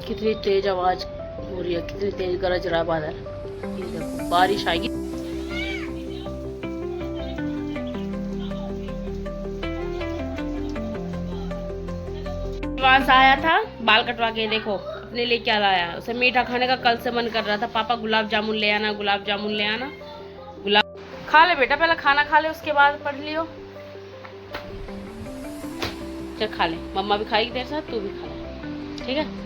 कितनी तेज आवाज हो रही है, कितनी तेज गरज रहा है बादल। ये देखो बारिश आएगी। वहां से आया था बाल कटवा के, देखो अपने लिए क्या लाया। उसे मीठा खाने का कल से मन कर रहा था, पापा गुलाब जामुन ले आना, गुलाब जामुन ले आना। गुलाब खा ले बेटा, पहले खाना खा ले, उसके बाद पढ़ लियो। चल खा ले, मम्मा भी खाएगी तेरे साथ, तू भी खा ले, ठीक है।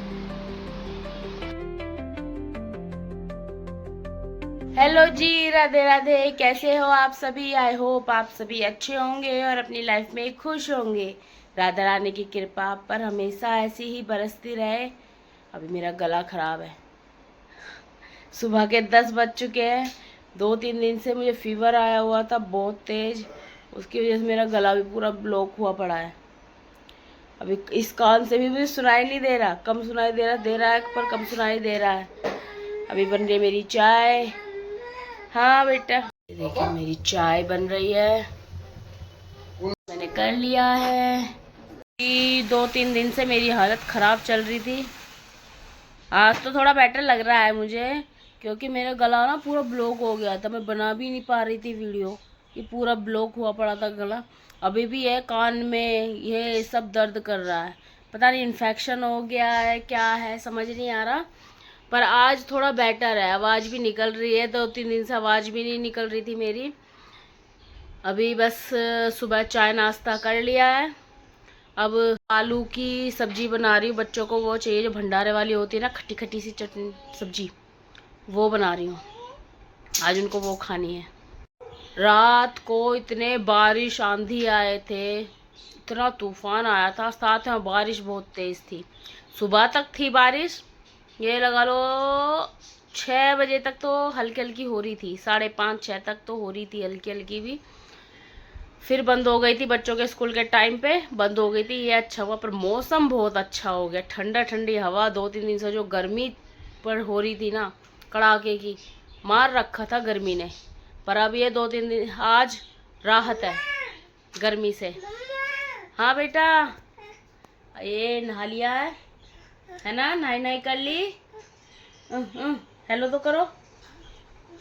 हेलो जी, राधे राधे। कैसे हो आप सभी? आई होप आप सभी अच्छे होंगे और अपनी लाइफ में खुश होंगे। राधा रानी की कृपा आप पर हमेशा ऐसी ही बरसती रहे। अभी मेरा गला खराब है, सुबह के 10 बज चुके हैं। 2-3 दिन से मुझे फीवर आया हुआ था बहुत तेज, उसकी वजह से मेरा गला भी पूरा ब्लॉक हुआ पड़ा है। अभी इस कान से भी मुझे सुनाई नहीं दे रहा, कम सुनाई दे रहा है पर कम सुनाई दे रहा है। अभी बन रही मेरी चाय। हाँ बेटा, देखिए मेरी चाय बन रही है, मैंने कर लिया है। 2-3 दिन से मेरी हालत ख़राब चल रही थी। आज तो थोड़ा बेटर लग रहा है मुझे, क्योंकि मेरा गला ना पूरा ब्लॉक हो गया था, मैं बना भी नहीं पा रही थी वीडियो, ये पूरा ब्लॉक हुआ पड़ा था गला। अभी भी है कान में, ये सब दर्द कर रहा है, पता नहीं इन्फेक्शन हो गया है क्या है, समझ नहीं आ रहा। पर आज थोड़ा बेटर है, आवाज़ भी निकल रही है। 2-3 दिन से आवाज़ भी नहीं निकल रही थी मेरी। अभी बस सुबह चाय नाश्ता कर लिया है। अब आलू की सब्जी बना रही हूँ, बच्चों को वो चाहिए जो भंडारे वाली होती है ना, खट्टी खट्टी सी चटनी सब्जी, वो बना रही हूँ। आज उनको वो खानी है। रात को इतने बारिश आंधी आए थे, इतना तूफान आया था, साथ में बारिश बहुत तेज़ थी। सुबह तक थी बारिश, ये लगा लो 6 बजे तक तो हल्की हल्की हो रही थी, 5:30-6 तक तो हो रही थी हल्की हल्की भी। फिर बंद हो गई थी, बच्चों के स्कूल के टाइम पे बंद हो गई थी। ये अच्छा हुआ, पर मौसम बहुत अच्छा हो गया, ठंडा ठंडी हवा। 2-3 दिन से जो गर्मी पर हो रही थी ना, कड़ाके की, मार रखा था गर्मी ने। पर अब ये 2-3 दिन आज राहत है गर्मी से। हाँ बेटा, ये नहा लिया है ना, नहाई नहाई कर ली। हेलो तो करो।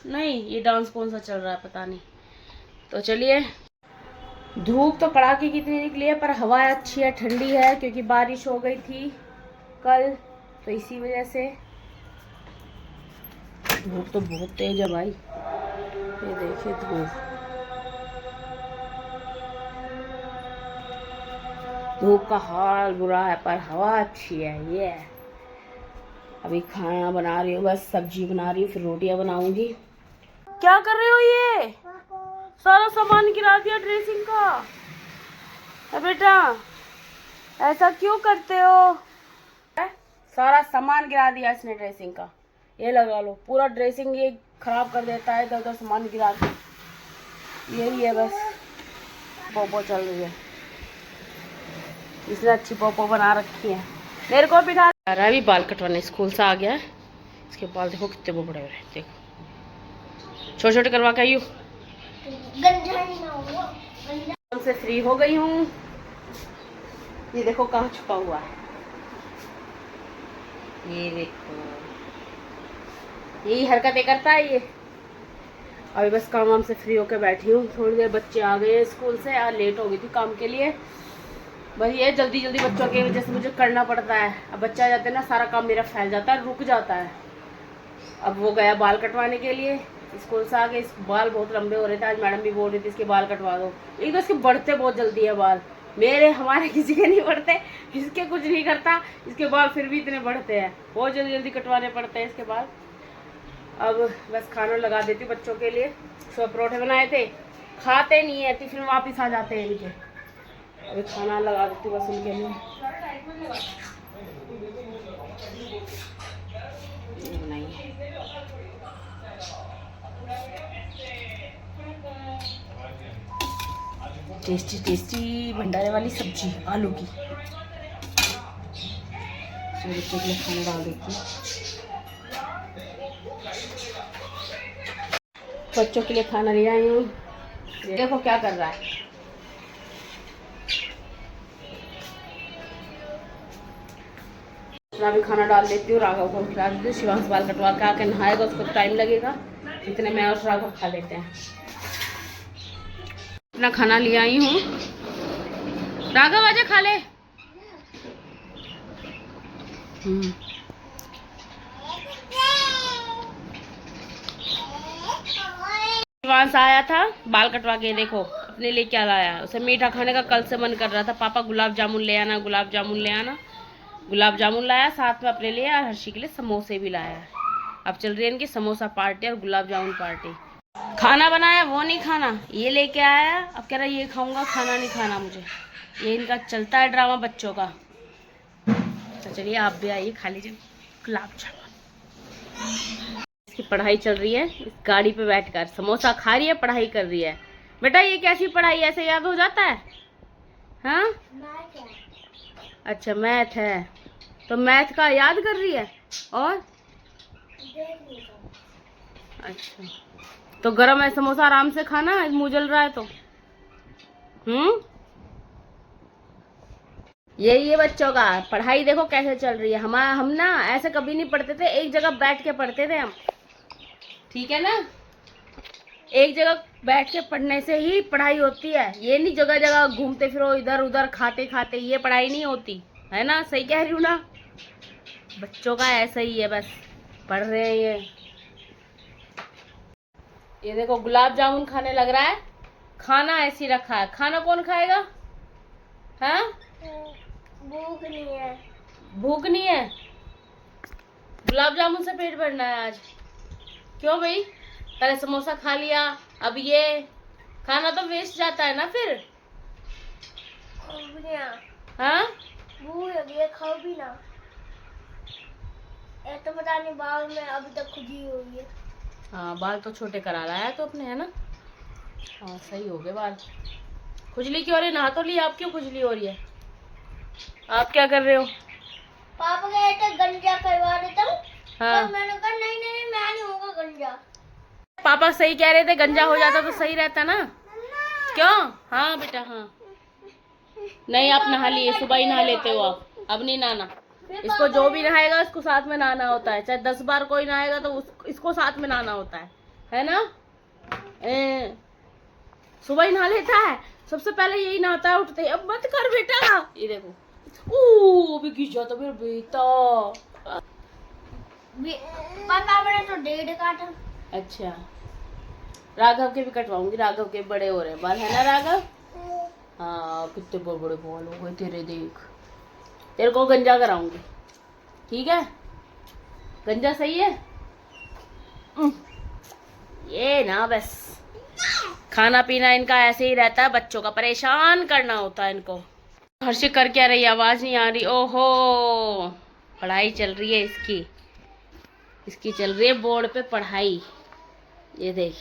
नहीं, ये डांस कौन सा चल रहा है पता नहीं। तो चलिए, धूप तो कड़ाके की इतनी निकली है, पर हवा अच्छी है, ठंडी है, क्योंकि बारिश हो गई थी कल, तो इसी वजह से। धूप तो बहुत तेज है भाई, ये देखिए धूप, धूप का हाल बुरा है, पर हवा अच्छी है। ये अभी खाना बना रही हूँ, बस सब्जी बना रही हूँ, फिर रोटियां बनाऊंगी। क्या कर रहे हो? ये सारा सामान गिरा दिया ड्रेसिंग का। बेटा ऐसा क्यों करते हो? सारा सामान गिरा दिया इसने ड्रेसिंग का। ये लगा लो, पूरा ड्रेसिंग ये खराब कर देता है, इधर उधर सामान गिरा के। यही है बस, पोपो चल रही है, इसने अच्छी पोपो बना रखी है। मेरे को बिठा रहा है। अभी बाल कटवाने स्कूल से आ गया है, इसके बाल देखो कितने वो बड़े बड़े, देखो छोटे छोटे करवा के आई हूँ। से फ्री हो गई हूँ, ये देखो कहाँ छुपा हुआ है, ये देखो, यही हरकतें करता है ये। अभी बस काम वाम से फ्री होकर बैठी हूँ, थोड़ी देर बच्चे आ गए स्कूल से, आज लेट हो गई थी काम के लिए। बस ये जल्दी जल्दी बच्चों की वजह से मुझे करना पड़ता है। अब बच्चा आ जाते हैं ना, सारा काम मेरा फैल जाता है, रुक जाता है। अब वो गया बाल कटवाने के लिए, स्कूल से आके इस बाल बहुत लंबे हो रहे थे, आज मैडम भी बोल रही थी इसके बाल कटवा दो। एक तो इसके बढ़ते बहुत जल्दी है बाल, मेरे हमारे किसी के नहीं बढ़ते, इसके कुछ नहीं करता, इसके बाल फिर भी इतने बढ़ते हैं, बहुत जल्दी जल्दी कटवाने पड़ते हैं इसके बाल। अब बस खाना लगा देती हूँ बच्चों के लिए। सुबह परोठे बनाए थे, खाते नहीं है, टिफिन वापस आ जाते हैं इनके। अभी खाना लगा देती हूँ बस उनके लिए। बनाइए टेस्टी टेस्टी भंडारे वाली सब्जी आलू की। बच्चों के लिए खाना डाल देती हूँ, बच्चों के लिए खाना ले आई हूँ। देखो क्या कर रहा है, मैं भी खाना डाल देती हूँ, राघव को खिला देती हूँ। शिवांश बाल कटवा के आके नहाएगा, उसको टाइम लगेगा, इतने मैं और राघव खा लेते हैं। अपना खाना ले आई हूँ। राघव आजा खा ले। शिवांश आया था बाल कटवा के, देखो अपने लिए क्या लाया। उसे मीठा खाने का कल से मन कर रहा था, पापा गुलाब जामुन ले आना, गुलाब जामुन ले आना। गुलाब जामुन लाया, साथ में अपने लिए और हर्षी के लिए समोसे भी लाया है। अब चल रही है इनकी समोसा पार्टी और गुलाब जामुन पार्टी। खाना बनाया वो नहीं खाना, ये लेके आया, अब कह रहा ये खाऊंगा, खाना नहीं खाना मुझे। ये इनका चलता है ड्रामा बच्चों का। तो चलिए आप भी आइए, खा लीजिए गुलाब जामुन। इसकी पढ़ाई चल रही है, इस गाड़ी पे बैठकर समोसा खा रही है, पढ़ाई कर रही है। बेटा ये कैसी पढ़ाई, ऐसे याद हो जाता है? हाँ अच्छा मैथ है, तो मैथ का याद कर रही है। और अच्छा तो गरम है समोसा, आराम से खाना, मुंह जल रहा है तो। यही है बच्चों का पढ़ाई, देखो कैसे चल रही है। हम ना ऐसे कभी नहीं पढ़ते थे, एक जगह बैठ के पढ़ते थे हम, ठीक है ना। एक जगह बैठ के पढ़ने से ही पढ़ाई होती है, ये नहीं जगह जगह घूमते फिरो इधर उधर खाते खाते, ये पढ़ाई नहीं होती है ना। सही कह रही हूँ ना। बच्चों का ऐसा ही है, बस पढ़ रहे हैं। ये देखो गुलाब जामुन खाने लग रहा है, खाना ऐसी रखा है। खाना कौन खाएगा? हाँ भूख नहीं है। भूख नहीं है, गुलाब जामुन से पेट भरना है आज। क्यों भाई, पहले समोसा खा लिया, अब ये खाना तो वेस्ट जाता है ना फिर। हाँ भूख लगी है, खाओ भी ना। तो पता नहीं बाल में अभी तक खुजली हो रही है। हाँ बाल तो छोटे करा रहा है तो अपने, है ना। हाँ सही हो गए बाल। खुजली क्यों हो रही है? नहा तो लिया, आप क्यों खुजली हो रही है? आप क्या कर रहे हो? पापा कह रहे थे गंजा करवा देता हूँ। हाँ तो मैंने कहा नहीं नहीं मैं नहीं होगा गंजा। पापा सही कह रहे थे, गंजा हो जाता तो सही रहता ना। क्यों? हाँ बेटा हाँ। नहीं आप नहा लिए, सुबह ही नहा लेते हो आप, अब नहीं नहाना। इसको जो भी नहाएगा इसको साथ में नहाना होता है, चाहे 10 बार कोई नहाएगा तो इसको साथ में नहाना होता है ना। सुबह ही नहा लेता है, सबसे पहले यही नहाता है उठते। अब मत कर बेटा, ये देखो भी गिर जाता मेरा बेटा। पापा मैंने तो 1.5 काटा। अच्छा राघव के भी कटवाऊंगी, राघव के बड़े हो रहे हैं बाल, है ना राघव। हाँ कितने बड़े बड़े बाल हो गए तेरे, देख तेरे को गंजा कराऊंगी, ठीक है। गंजा सही है। ये ना बस खाना पीना इनका ऐसे ही रहता है, बच्चों का परेशान करना होता है इनको। हर्षी कर क्या रही है, आवाज नहीं आ रही। ओहो पढ़ाई चल रही है इसकी चल रही है बोर्ड पे पढ़ाई। ये देख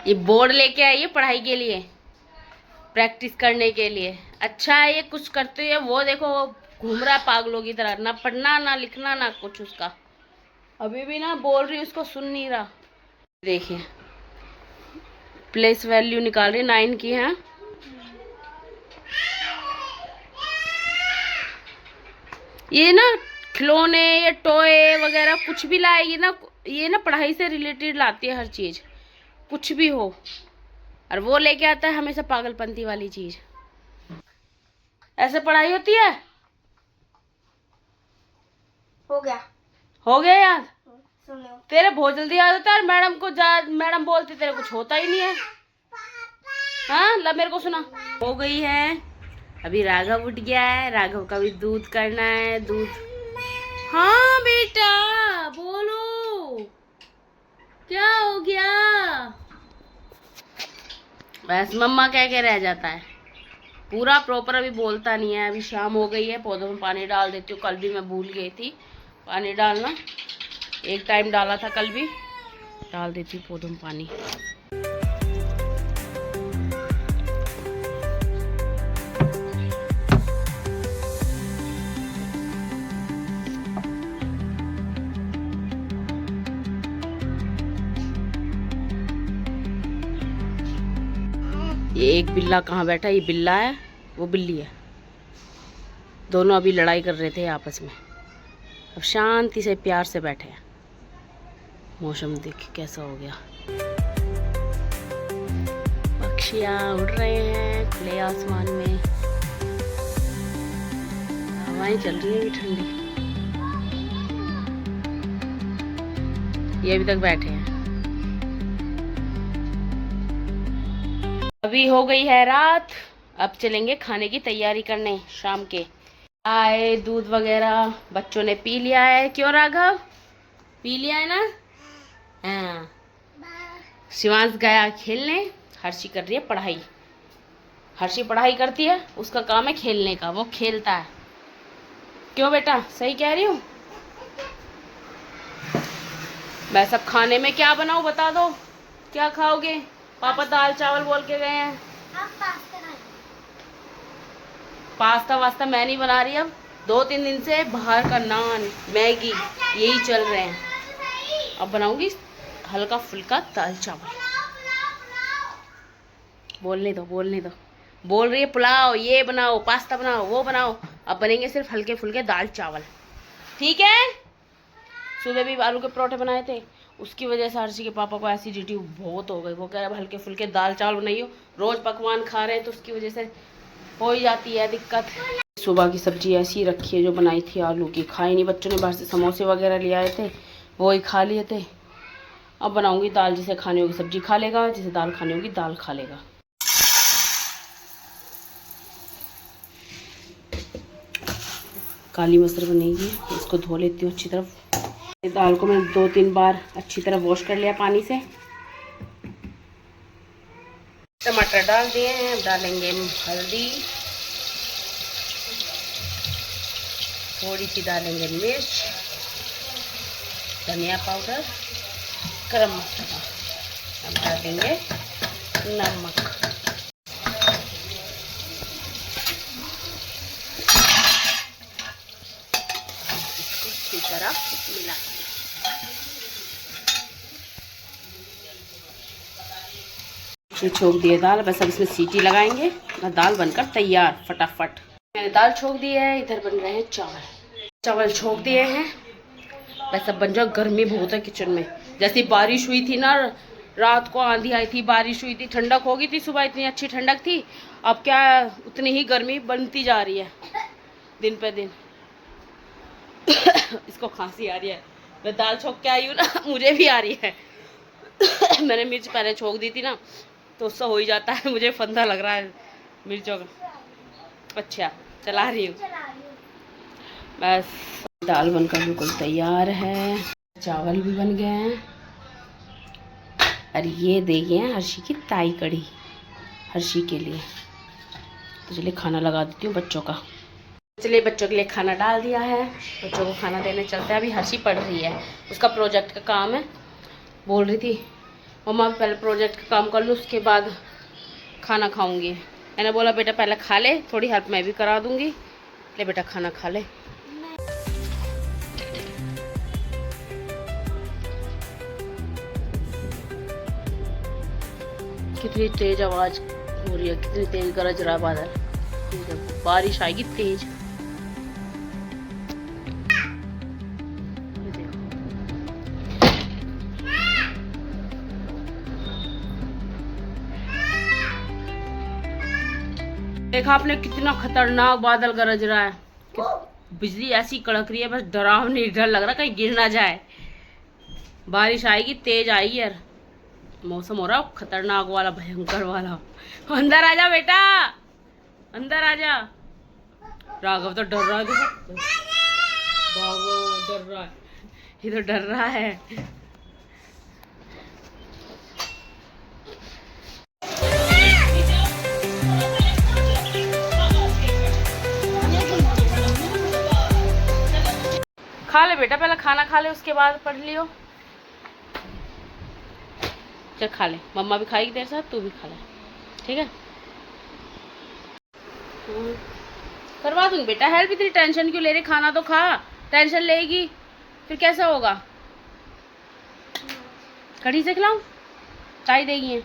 ये बोर्ड लेके आई है पढ़ाई के लिए, प्रैक्टिस करने के लिए। अच्छा है ये कुछ करते है, वो देखो वो घूम रहा है पागलों की तरह, ना पढ़ना ना लिखना ना कुछ उसका। अभी भी ना बोल रही उसको सुन नहीं रहा। देखिए प्लेस वैल्यू निकाल रही, 9 की है। ये ना खिलौने या टॉय वगैरह कुछ भी लाएगी ना, ये ना पढ़ाई से रिलेटेड लाती है हर चीज, कुछ भी हो। और वो लेके आता है हमेशा पागलपंती वाली चीज। ऐसे पढ़ाई होती है। हो गया यार। तेरे बहुत जल्दी याद होता है, मैडम को मैडम बोलती तेरे कुछ होता ही नहीं है। हाँ ला मेरे को सुना। हो गई है, अभी राघव उठ गया है, राघव का भी दूध करना है। दूध हाँ बेटा बोलो क्या हो गया। बस मम्मा कह के रह जाता है, पूरा प्रॉपर अभी बोलता नहीं है। अभी शाम हो गई है, पौधों में पानी डाल देती हूँ। कल भी मैं भूल गई थी पानी डालना, एक टाइम डाला था, कल भी डाल देती हूँ पौधों में पानी। ये एक बिल्ला कहाँ बैठा, ये बिल्ला है। वो बिल्ली है। दोनों अभी लड़ाई कर रहे थे आपस में, अब शांति से प्यार से बैठे हैं। मौसम देखिए कैसा हो गया, पक्षियाँ उड़ रहे हैं खुले आसमान में, हवाएं चल रही है ठंडी। ये अभी तक बैठे हैं। अभी हो गई है रात, अब चलेंगे खाने की तैयारी करने शाम के। आए दूध वगैरह बच्चों ने पी लिया है। क्यों राघव, पी लिया है ना? हाँ। शिवांश गया खेलने, हर्षी कर रही है पढ़ाई। हर्षी पढ़ाई करती है, उसका काम है खेलने का, वो खेलता है। क्यों बेटा, सही कह रही हूँ? मैं सब खाने में क्या बनाऊँ बता दो, क्या खाओगे? पापा दाल चावल बोल के गए हैं। पास्ता वास्ता मैं नहीं बना रही। अब 2-3 दिन से बाहर का नान मैगी यही चल रहे हैं। अब बनाऊंगी हल्का फुल्का दाल चावल। बोलने दो बोल रही है पुलाव, ये बनाओ, पास्ता बनाओ, वो बनाओ। अब बनेंगे सिर्फ हल्के फुल्के दाल चावल, ठीक है? सुबह भी आलू के परोठे बनाए थे, उसकी वजह से हर्षी के पापा को एसिडिटी बहुत हो गई। वो कह रहे अब हल्के फुल्के दाल चावल बनाइयो, रोज पकवान खा रहे हैं तो उसकी वजह से हो ही जाती है दिक्कत। सुबह की सब्जी ऐसी रखी है जो बनाई थी आलू की, खाई नहीं बच्चों ने, बाहर से समोसे वगैरह ले आए थे, वो ही खा लिए थे। अब बनाऊंगी दाल, जिसे खानी होगी सब्जी खा लेगा, जिसे दाल खानी होगी दाल खा लेगा। काली मसर बनेगी, इसको धो लेती हूँ अच्छी तरफ। दाल को मैंने 2-3 बार अच्छी तरह वॉश कर लिया पानी से। टमाटर डाल दिए हैं, अब डालेंगे हल्दी, थोड़ी सी डालेंगे मिर्च, धनिया पाउडर, गरम मसाला, अब डालेंगे नमक। इसको अच्छी तरह मिला छोक दिए दाल, बस अब इसमें सीटी लगाएंगे ना, दाल बनकर तैयार फटाफट। मैंने दाल छोक दी है, इधर बन रहे हैं चावल छोक दिए हैं, बस अब बन जाओ। गर्मी बहुत है किचन में, जैसी बारिश हुई थी ना, रात को आंधी आई थी, बारिश हुई थी, ठंडक हो गई थी, सुबह इतनी अच्छी ठंडक थी, अब क्या उतनी ही गर्मी बनती जा रही है दिन पे दिन। इसको खांसी आ रही है, मैं दाल छोक के आई हूँ ना, मुझे भी आ रही है। मैंने मिर्च पहले छोक दी थी ना, तो उससे हो ही जाता है, मुझे फंदा लग रहा है मिर्चों का। अच्छा चला रही हूँ बस। दाल बनकर बिल्कुल तैयार है, चावल भी बन गए हैं, और ये देखिए हर्षी की ताई कड़ी हर्षी के लिए। तो चलिए खाना लगा देती हूँ बच्चों का। चलिए बच्चों के लिए खाना डाल दिया है, बच्चों को खाना देने चलते हैं। अभी हर्षी पढ़ रही है, उसका प्रोजेक्ट का काम है। बोल रही थी मम्मा पहले प्रोजेक्ट का काम कर लूँ, उसके बाद खाना खाऊंगी। मैंने बोला बेटा पहले खा ले, थोड़ी हेल्प मैं भी करा दूंगी, ले बेटा खाना खा ले। कितनी तेज आवाज हो रही है, कितनी तेज गरज रहा बादल, बारिश आएगी तेज। देखा आपने कितना खतरनाक बादल गरज रहा है, बिजली ऐसी कड़क रही है, बस डरावनी, डर लग रहा कहीं गिर ना जाए। बारिश आएगी, तेज आएगी यार, मौसम हो रहा है खतरनाक वाला, भयंकर वाला। अंदर आ जा बेटा, अंदर आ जा। राघव तो डर रहा है, देखो डर रहा है, ये तो डर रहा है। खा ले बेटा, पहले खाना खा ले, उसके बाद पढ़ लियो। चल खा ले, मम्मा भी खाएगी तेरे साथ, तू भी खा ले, ठीक है? करवा दूंगी बेटा हेल्प, इतनी टेंशन क्यों ले रही? खाना तो खा, टेंशन लेगी फिर कैसे होगा? कढ़ी से खिलाऊं? चाय देगी है?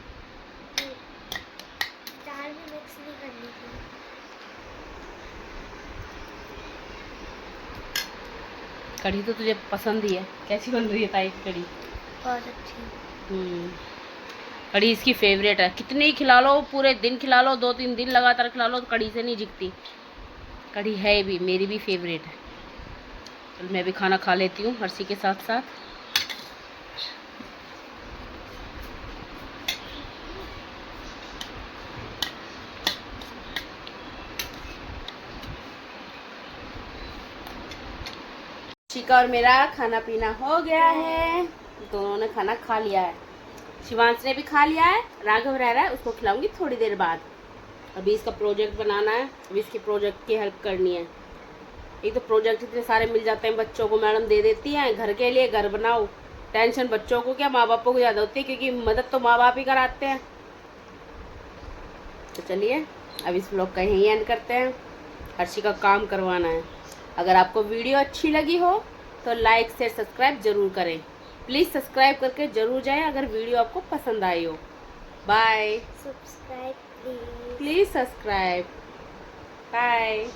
कढ़ी तो तुझे पसंद ही है। कैसी बन रही है ताई की कढ़ी? बहुत अच्छी। कढ़ी इसकी फेवरेट है। कितनी ही खिला लो, पूरे दिन खिला लो, 2-3 दिन लगातार खिला लो, तो कढ़ी से नहीं जिकती। कढ़ी है भी मेरी भी फेवरेट है। चल मैं भी खाना खा लेती हूँ हर्षी के साथ साथ। शिका और मेरा खाना पीना हो गया है। दोनों ने खाना खा लिया है। शिवांश ने भी खा लिया है। राघव रह रहा है, उसको खिलाऊंगी थोड़ी देर बाद। अभी इसका प्रोजेक्ट बनाना है, अभी इसके प्रोजेक्ट की हेल्प करनी है। एक तो प्रोजेक्ट इतने सारे मिल जाते हैं बच्चों को, मैडम दे देती हैं घर के लिए, घर बनाओ। टेंशन बच्चों को क्या, माँ बापों को ज़्यादा होती है, क्योंकि मदद तो माँ बाप ही कराते हैं। तो चलिए अब इस व्लॉग का यहीं एंड करते हैं। हर्षी का काम करवाना है। अगर आपको वीडियो अच्छी लगी हो तो लाइक शेयर सब्सक्राइब जरूर करें। प्लीज़ सब्सक्राइब करके जरूर जाएं अगर वीडियो आपको पसंद आई हो। Bye. Subscribe please. Please subscribe. Bye.